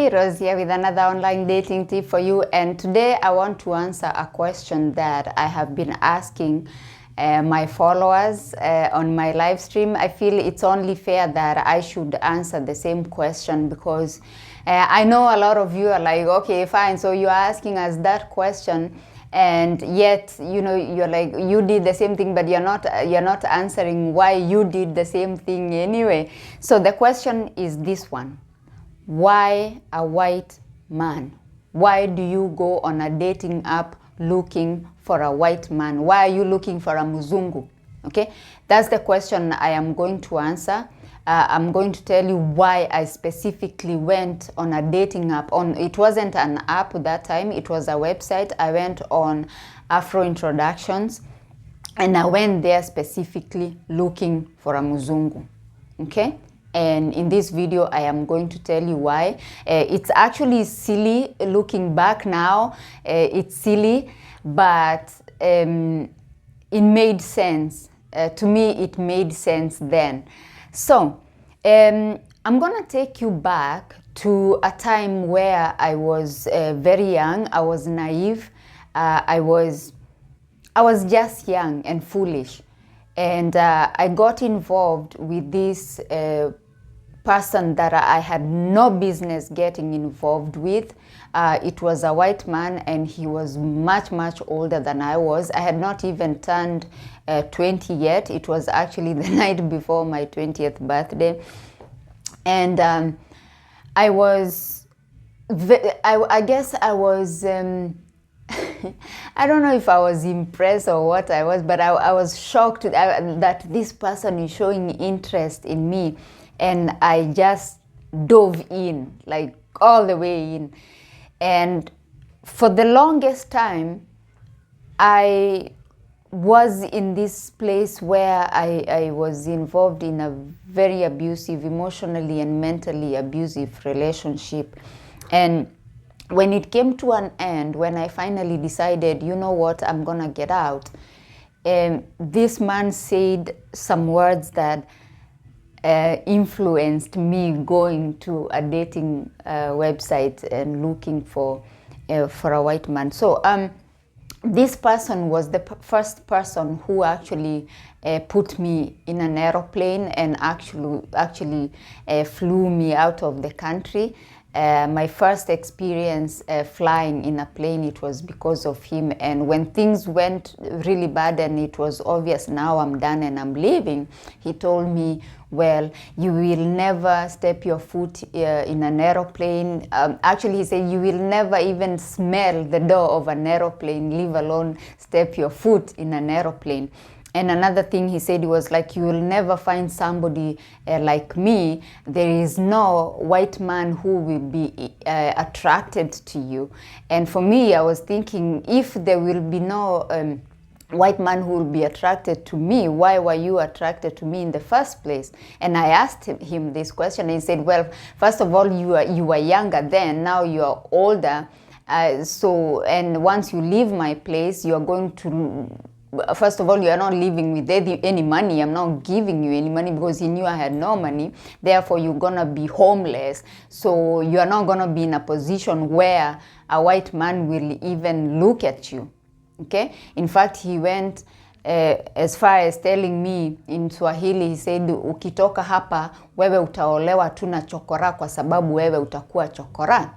Hi, Rose here with another online dating tip for you, and today I want to answer a question that I have been asking my followers on my live stream. I feel it's only fair that I should answer the same question because I know a lot of you are like, okay, fine, so you're asking us that question, and yet you're like, you did the same thing, but you're not answering why you did the same thing anyway. So the question is this one: why a white man? Why do you go on a dating app looking for a white man? Why are you looking for a mzungu? Okay, that's the question I am going to answer. I'm going to tell you why I specifically went on a dating app. It wasn't an app that time, it was a website. I went on Afro Introductions and I went there specifically looking for a mzungu. Okay, and in this video I am going to tell you why. It's actually silly looking back now. It's silly, but it made sense. To me, it made sense then. So I'm gonna take you back to a time where I was very young. I was naive. I was just young and foolish, and I got involved with this person that I had no business getting involved with. It was a white man, and he was much older than I was. I had not even turned 20 yet. It was actually the night before my 20th birthday, and I guess I was I don't know if I was impressed or what I was, but I was shocked that this person is showing interest in me, and I just dove in, like all the way in. And for the longest time, I was in this place where I was involved in a very abusive, emotionally and mentally abusive relationship. And when it came to an end, when I finally decided, you know what, I'm gonna get out, this man said some words that influenced me going to a dating website and looking for a white man. So this person was the first person who actually put me in an aeroplane and actually flew me out of the country. My first experience flying in a plane, it was because of him. And when things went really bad and it was obvious now I'm done and I'm leaving, he told me, well, you will never step your foot in an aeroplane. Actually, he said, you will never even smell the door of an aeroplane, leave alone step your foot in an aeroplane. And another thing he said was like, you will never find somebody like me. There is no white man who will be attracted to you. And for me, I was thinking, if there will be no white man who will be attracted to me, why were you attracted to me in the first place? And I asked him this question, and he said, well, first of all, you were younger then, now you are older. And once you leave my place, you are going to, first of all, you are not living with any money. I'm not giving you any money, because he knew I had no money. Therefore, you're going to be homeless. So you are not going to be in a position where a white man will even look at you. Okay? In fact, he went as far as telling me in Swahili, he said, ukitoka hapa, wewe utaolewa tu na chokora kwa sababu wewe utakuwa chokora.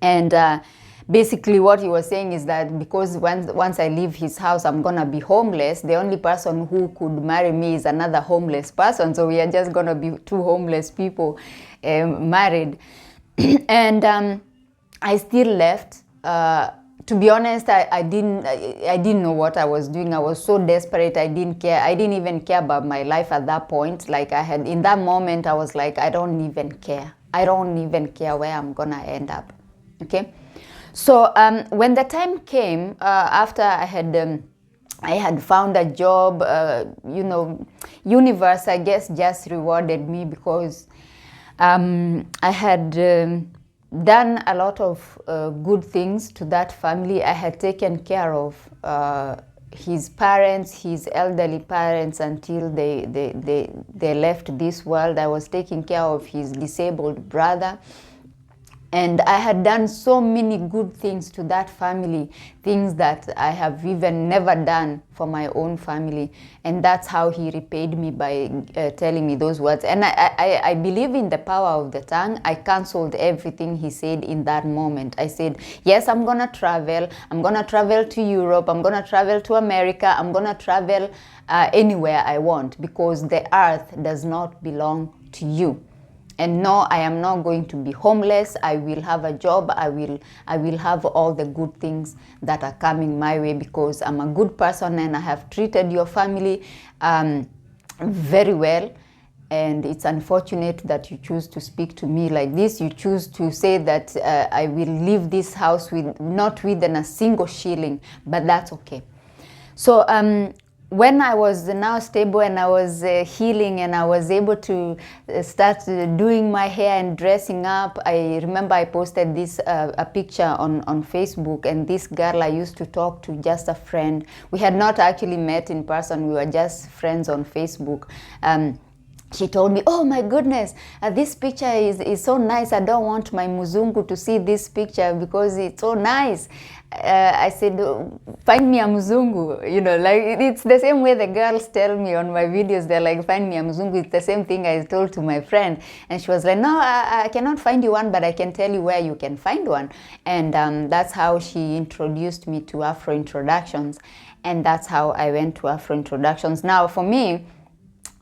And basically what he was saying is that because once I leave his house, I'm going to be homeless. The only person who could marry me is another homeless person. So we are just going to be two homeless people married. And I still left. To be honest, I didn't know what I was doing. I was so desperate. I didn't care. I didn't even care about my life at that point. Like in that moment, I was like, I don't even care. I don't even care where I'm going to end up. Okay? So when the time came, after I had found a job, universe, I guess, just rewarded me, because I had done a lot of good things to that family. I had taken care of his parents, his elderly parents, until they left this world. I was taking care of his disabled brother. And I had done so many good things to that family, things that I have even never done for my own family. And that's how he repaid me by telling me those words. And I believe in the power of the tongue. I canceled everything he said in that moment. I said, yes, I'm going to travel. I'm going to travel to Europe. I'm going to travel to America. I'm going to travel anywhere I want, because the earth does not belong to you. And no, I am not going to be homeless. I will have a job. I will have all the good things that are coming my way, because I'm a good person and I have treated your family very well. And it's unfortunate that you choose to speak to me like this. You choose to say that I will leave this house with not within a single shilling, but that's okay. So when I was now stable and I was healing and I was able to start doing my hair and dressing up, I remember I posted this a picture on Facebook, and this girl I used to talk to, just a friend. We had not actually met in person. We were just friends on Facebook. She told me, oh my goodness, this picture is so nice. I don't want my muzungu to see this picture because it's so nice. I said, find me a muzungu. You know, like it's the same way the girls tell me on my videos. They're like, find me a muzungu. It's the same thing I told to my friend. And she was like, no, I cannot find you one, but I can tell you where you can find one. And that's how she introduced me to Afro Introductions. And that's how I went to Afro Introductions. Now, for me,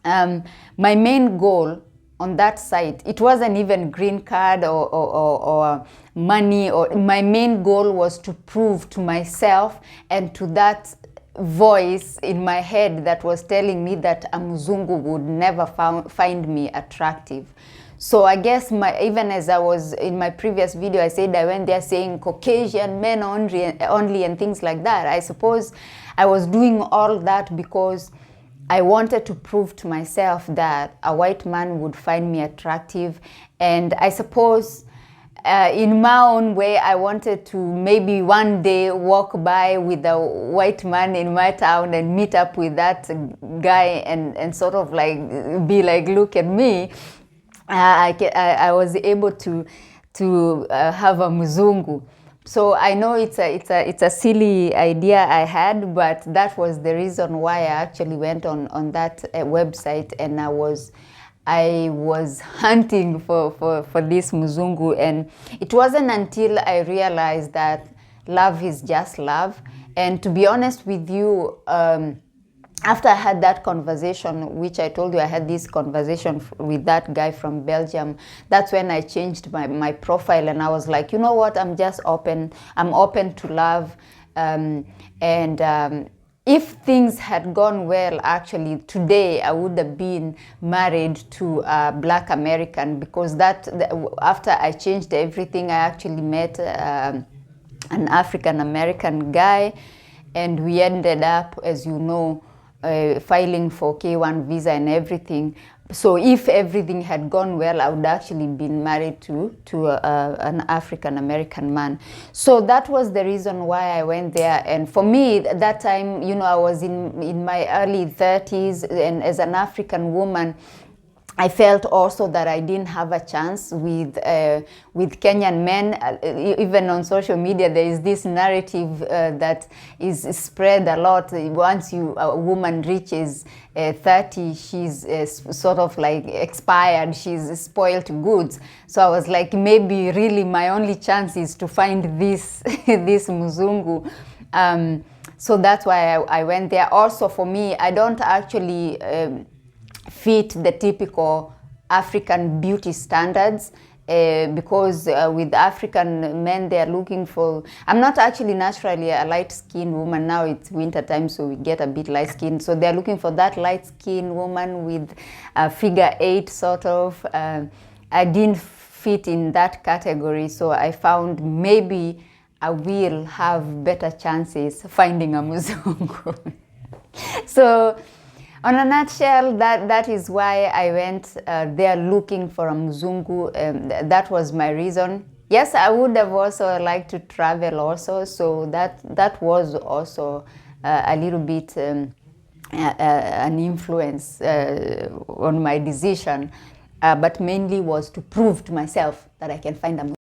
my main goal on that site, it wasn't even green card or money, or my main goal was to prove to myself and to that voice in my head that was telling me that a muzungu would never find me attractive. So I guess even as I was in my previous video, I said I went there saying Caucasian men only and things like that. I suppose I was doing all that because I wanted to prove to myself that a white man would find me attractive. And I suppose in my own way, I wanted to maybe one day walk by with a white man in my town and meet up with that guy and sort of like be like, look at me. I was able to have a muzungu. So I know it's a silly idea I had, but that was the reason why I actually went on that website, and I was hunting for this muzungu. And it wasn't until I realized that love is just love. And to be honest with you, after I had that conversation, which I told you I had this conversation with that guy from Belgium, that's when I changed my profile, and I was like, you know what, I'm open to love. If things had gone well, actually, today I would have been married to a Black American, because after I changed everything, I actually met an African American guy, and we ended up, as you know, filing for K1 visa and everything. So if everything had gone well, I would actually been married to an African American man. So that was the reason why I went there. And for me, at that time, you know, I was in my early 30s, and as an African woman, I felt also that I didn't have a chance with Kenyan men. Even on social media, there is this narrative that is spread a lot. Once a woman reaches 30, she's sort of like expired. She's spoiled goods. So I was like, maybe really my only chance is to find this this muzungu. So that's why I went there. Also, for me, I don't actually fit the typical African beauty standards, because with African men, they are looking for, I'm not actually naturally a light-skinned woman. Now it's winter time, so we get a bit light-skinned. So they're looking for that light-skinned woman with a figure 8 sort of. I didn't fit in that category, so I found maybe I will have better chances finding a muzungu. So, on a nutshell, that is why I went there looking for a muzungu. That was my reason. Yes, I would have also liked to travel also, so that was also a little bit an influence on my decision, but mainly was to prove to myself that I can find a muzungu.